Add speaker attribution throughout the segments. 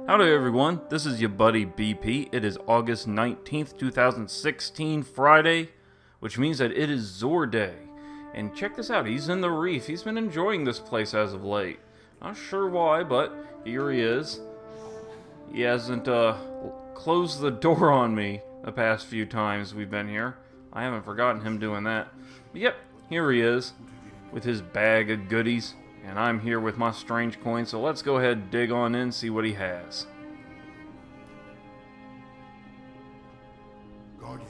Speaker 1: Howdy everyone, this is your buddy BP. It is August 19th, 2016, Friday, which means that it is Zor Day. And check this out, he's in the reef. He's been enjoying this place as of late. Not sure why, but here he is. He hasn't closed the door on me the past few times we've been here. I haven't forgotten him doing that. But yep, here he is with his bag of goodies. And I'm here with my strange coin, so let's go ahead and dig on in and see what he has.
Speaker 2: Guardian.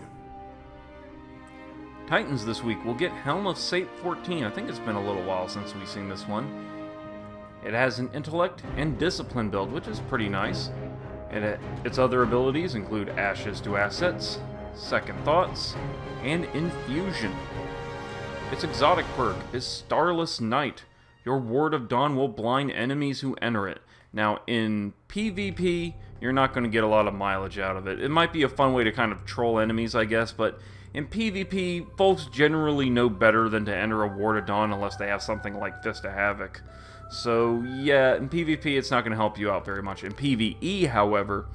Speaker 1: Titans this week will get Helm of Sate 14. I think it's been a little while since we've seen this one. It has an intellect and discipline build, which is pretty nice. And its other abilities include Ashes to Assets, Second Thoughts, and Infusion. Its exotic perk is Starless Night. Your Ward of Dawn will blind enemies who enter it. Now, in PvP, you're not going to get a lot of mileage out of it. It might be a fun way to kind of troll enemies, I guess, but in PvP, folks generally know better than to enter a Ward of Dawn unless they have something like Fist of Havoc. So, yeah, in PvP, it's not going to help you out very much. In PvE, however,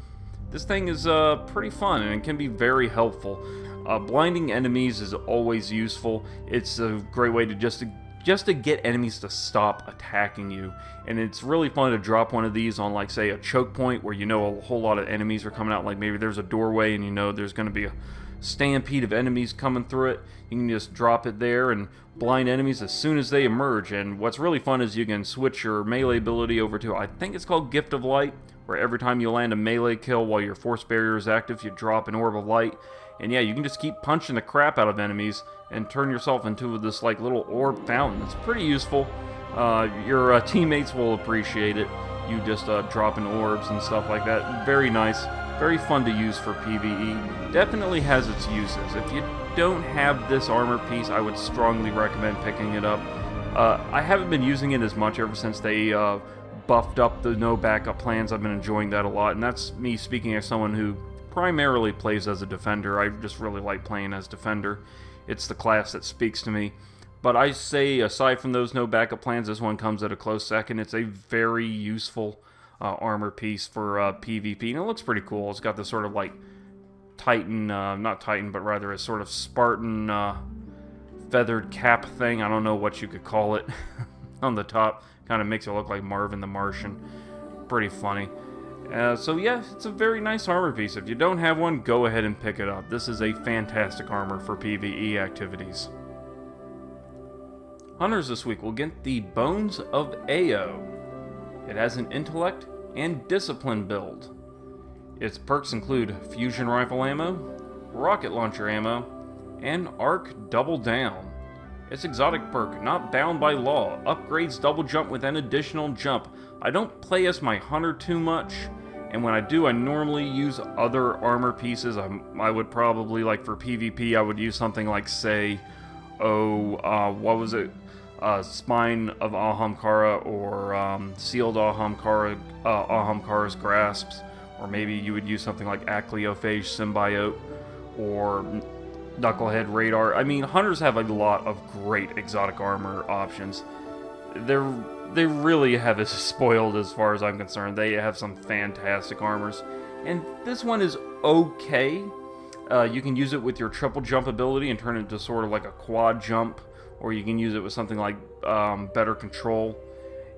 Speaker 1: this thing is pretty fun, and it can be very helpful. Blinding enemies is always useful. It's a great way to just to get enemies to stop attacking you. And it's really fun to drop one of these on, like, say, a choke point where you know a whole lot of enemies are coming out. Like, maybe there's a doorway and you know there's going to be a stampede of enemies coming through it. You can just drop it there and blind enemies as soon as they emerge. And what's really fun is you can switch your melee ability over to, I think it's called Gift of Light, where every time you land a melee kill while your force barrier is active, you drop an orb of light. And yeah, you can just keep punching the crap out of enemies and turn yourself into this like little orb fountain. It's pretty useful. Your teammates will appreciate it. You just dropping orbs and stuff like that. Very nice. Very fun to use for PvE. Definitely has its uses. If you don't have this armor piece, I would strongly recommend picking it up. I haven't been using it as much ever since they buffed up the no backup plans. I've been enjoying that a lot, and that's me speaking as someone who primarily plays as a defender. I just really like playing as defender. It's the class that speaks to me. But I say, aside from those no backup plans, this one comes at a close second. It's a very useful armor piece for PvP, and it looks pretty cool. It's got this sort of like Titan, not Titan, but rather a sort of Spartan feathered cap thing. I don't know what you could call it on the top. Kind of makes it look like Marvin the Martian. Pretty funny. So yeah, it's a very nice armor piece. If you don't have one, go ahead and pick it up. This is a fantastic armor for PvE activities. Hunters this week will get the Bones of Ao. It has an intellect and discipline build. Its perks include fusion rifle ammo, rocket launcher ammo, and arc double down. Its exotic perk, not bound by law, upgrades double jump with an additional jump. I don't play as my hunter too much, and when I do, I normally use other armor pieces. I would probably, like for PvP, I would use something like, say, what was it? Spine of Ahamkara, or Sealed Ahamkara's Grasps, or maybe you would use something like Acleophage Symbiote, or Knucklehead Radar. I mean, hunters have a lot of great exotic armor options. They really have it spoiled as far as I'm concerned. They have some fantastic armors. And this one is okay. You can use it with your triple jump ability and turn it into sort of like a quad jump. Or you can use it with something like better control.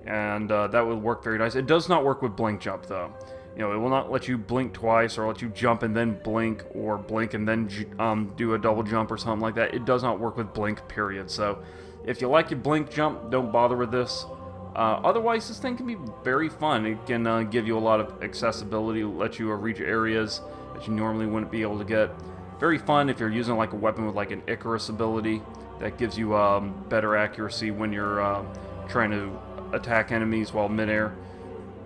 Speaker 1: And that would work very nice. It does not work with blink jump though. You know, it will not let you blink twice or let you jump and then blink, or blink and then do a double jump or something like that. It does not work with blink, period. So if you like your blink jump, don't bother with this. Otherwise, this thing can be very fun. It can give you a lot of accessibility, let you reach areas that you normally wouldn't be able to get. Very fun if you're using like a weapon with like an Icarus ability that gives you better accuracy when you're trying to attack enemies while midair.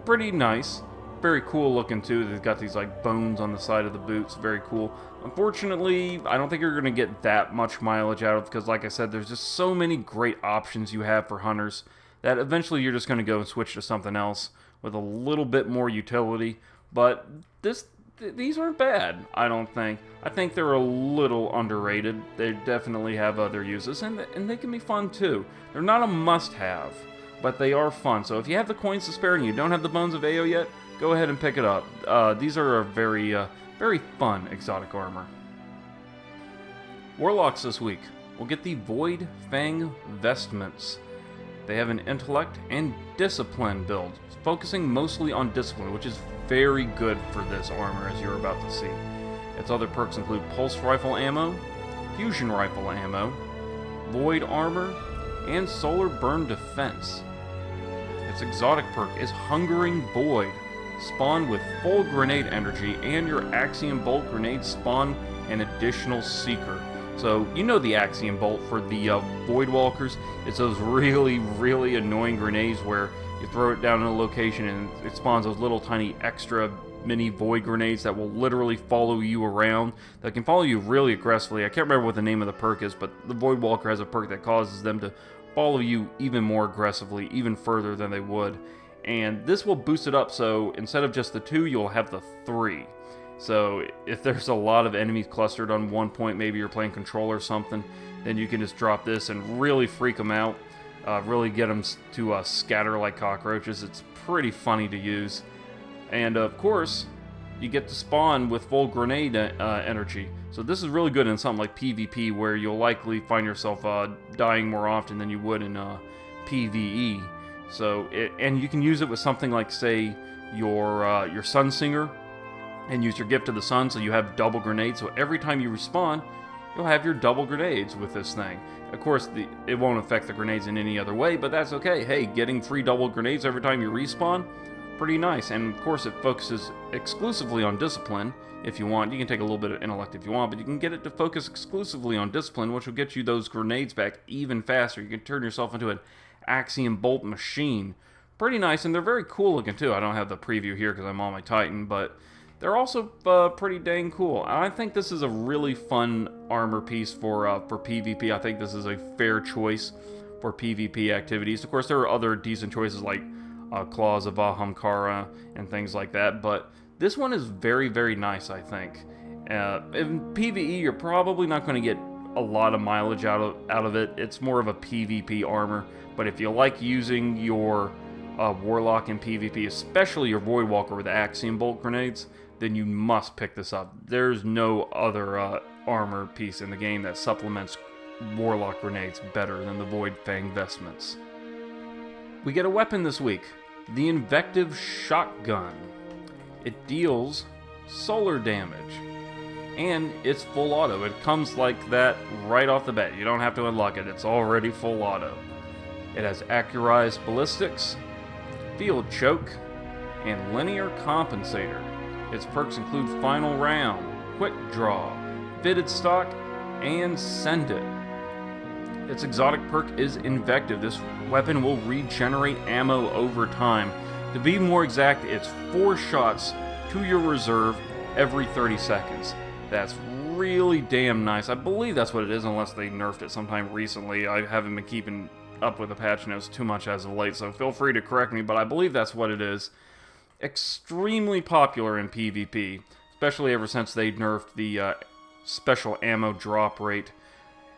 Speaker 1: Pretty nice. Very cool looking too. They've got these like bones on the side of the boots. Very cool. Unfortunately, I don't think you're going to get that much mileage out of it because, like I said, there's just so many great options you have for hunters that eventually you're just going to go and switch to something else with a little bit more utility. But these aren't bad, I don't think. I think they're a little underrated. They definitely have other uses, and they can be fun too. They're not a must-have, but they are fun. So if you have the coins to spare and you don't have the Bones of Ao yet, go ahead and pick it up. These are a very fun exotic armor. Warlocks this week. We'll get the VOIDFANG Vestments. They have an intellect and discipline build, focusing mostly on discipline, which is very good for this armor, as you're about to see. Its other perks include pulse rifle ammo, fusion rifle ammo, void armor, and solar burn defense. Its exotic perk is Hungering Void. Spawn with full grenade energy, and your Axiom Bolt grenades spawn an additional Seeker. So, you know the Axiom Bolt for the Void Walkers. It's those really annoying grenades where you throw it down in a location and it spawns those little tiny extra mini Void grenades that will literally follow you around. That can follow you really aggressively. I can't remember what the name of the perk is, but the Void Walker has a perk that causes them to follow you even more aggressively, even further than they would. And this will boost it up, so instead of just the 2, you'll have the 3. So if there's a lot of enemies clustered on one point, maybe you're playing Control or something, then you can just drop this and really freak them out, really get them to scatter like cockroaches. It's pretty funny to use. And of course, you get to spawn with full grenade energy. So this is really good in something like PvP, where you'll likely find yourself dying more often than you would in PvE. So and you can use it with something like, say, your Sunsinger, and use your Gift of the Sun, so you have double grenades. So every time you respawn, you'll have your double grenades with this thing. Of course, it won't affect the grenades in any other way, but that's okay. Hey, getting free double grenades every time you respawn, pretty nice. And of course, it focuses exclusively on discipline. If you want, you can take a little bit of intellect if you want, but you can get it to focus exclusively on discipline, which will get you those grenades back even faster. You can turn yourself into an Axiom Bolt machine. Pretty nice, and they're very cool looking too. I don't have the preview here because I'm on my Titan, but they're also pretty dang cool. I think this is a really fun armor piece for PvP. I think this is a fair choice for PvP activities. Of course, there are other decent choices like Claws of Ahamkara and things like that, but this one is very nice, I think. In PvE, you're probably not going to get a lot of mileage out of it. It's more of a PvP armor, but if you like using your Warlock in PvP, especially your Void Walker with Axiom Bolt grenades, then you must pick this up. There's no other armor piece in the game that supplements Warlock grenades better than the VOIDFANG Vestments. We get a weapon this week, the Invective Shotgun. It deals solar damage, and it's full auto. It comes like that right off the bat. You don't have to unlock it. It's already full auto. It has accurized ballistics, field choke, and linear compensator. Its perks include Final Round, Quick Draw, Fitted Stock, and Send It. Its exotic perk is Invective. This weapon will regenerate ammo over time. To be more exact, it's 4 shots to your reserve every 30 seconds. That's really damn nice. I believe that's what it is, unless they nerfed it sometime recently. I haven't been keeping up with the patch notes too much as of late, so feel free to correct me, but I believe that's what it is. Extremely popular in PvP, especially ever since they nerfed the special ammo drop rate.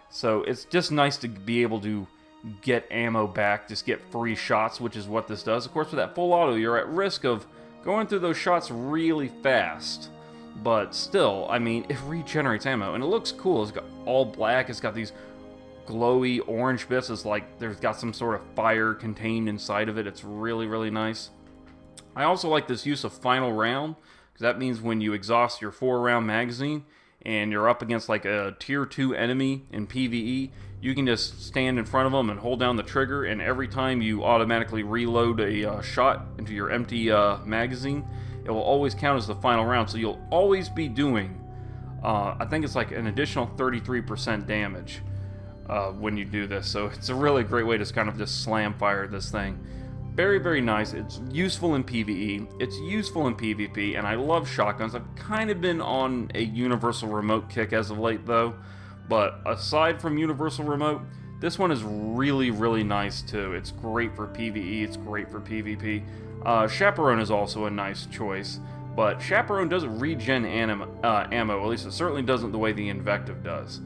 Speaker 1: So it's just nice to be able to get ammo back, just get free shots, which is what this does. Of course, with that full auto, you're at risk of going through those shots really fast. But still, I mean, it regenerates ammo, and it looks cool. It's got all black, it's got these glowy orange bits. It's like there's got some sort of fire contained inside of it. It's really nice. I also like this use of Final Round, because that means when you exhaust your 4-round magazine and you're up against like a tier 2 enemy in PvE, you can just stand in front of them and hold down the trigger, and every time you automatically reload a shot into your empty magazine, it will always count as the final round. So you'll always be doing, I think it's like an additional 33% damage when you do this. So it's a really great way to kind of just slam fire this thing. Very nice. It's useful in PvE. It's useful in PvP, and I love shotguns. I've kind of been on a universal remote kick as of late, though. But aside from universal remote, this one is really nice, too. It's great for PvE. It's great for PvP. Chaperone is also a nice choice, but Chaperone doesn't regen ammo. At least it certainly doesn't the way the Invective does.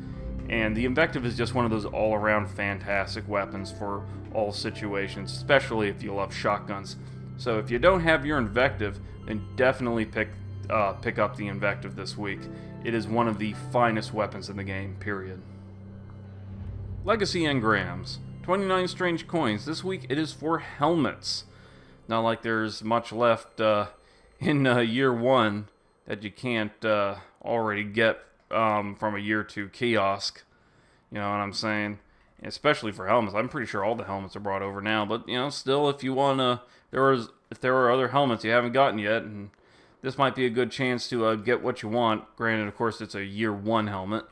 Speaker 1: And the Invective is just one of those all-around fantastic weapons for all situations, especially if you love shotguns. So if you don't have your Invective, then definitely pick up the Invective this week. It is one of the finest weapons in the game, period. Legacy Engrams. 29 strange coins. This week it is for helmets. Not like there's much left in year 1 that you can't already get from a year 2 kiosk. You know what I'm saying? Especially for helmets. I'm pretty sure all the helmets are brought over now. But, you know, still, if you want to... If there are other helmets you haven't gotten yet, and this might be a good chance to get what you want. Granted, of course, it's a year 1 helmet.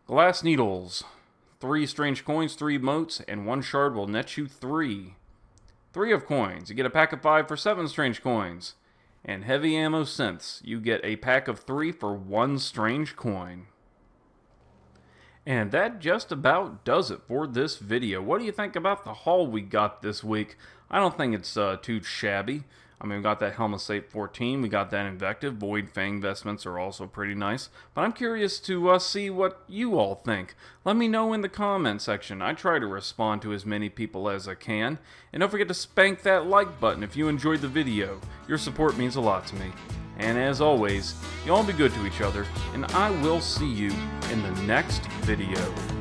Speaker 1: Glass Needles. 3 strange coins, 3 motes, and 1 shard will net you 3. 3 of coins. You get a pack of 5 for 7 strange coins. And heavy ammo synths. You get a pack of 3 for 1 strange coin. And that just about does it for this video. What do you think about the haul we got this week? I don't think it's too shabby. I mean, we got that HELM of SAPE 14, we got that Invective, VOIDFANG vestments are also pretty nice. But I'm curious to see what you all think. Let me know in the comment section. I try to respond to as many people as I can. And don't forget to spank that like button if you enjoyed the video. Your support means a lot to me. And as always, you all be good to each other, and I will see you in the next video.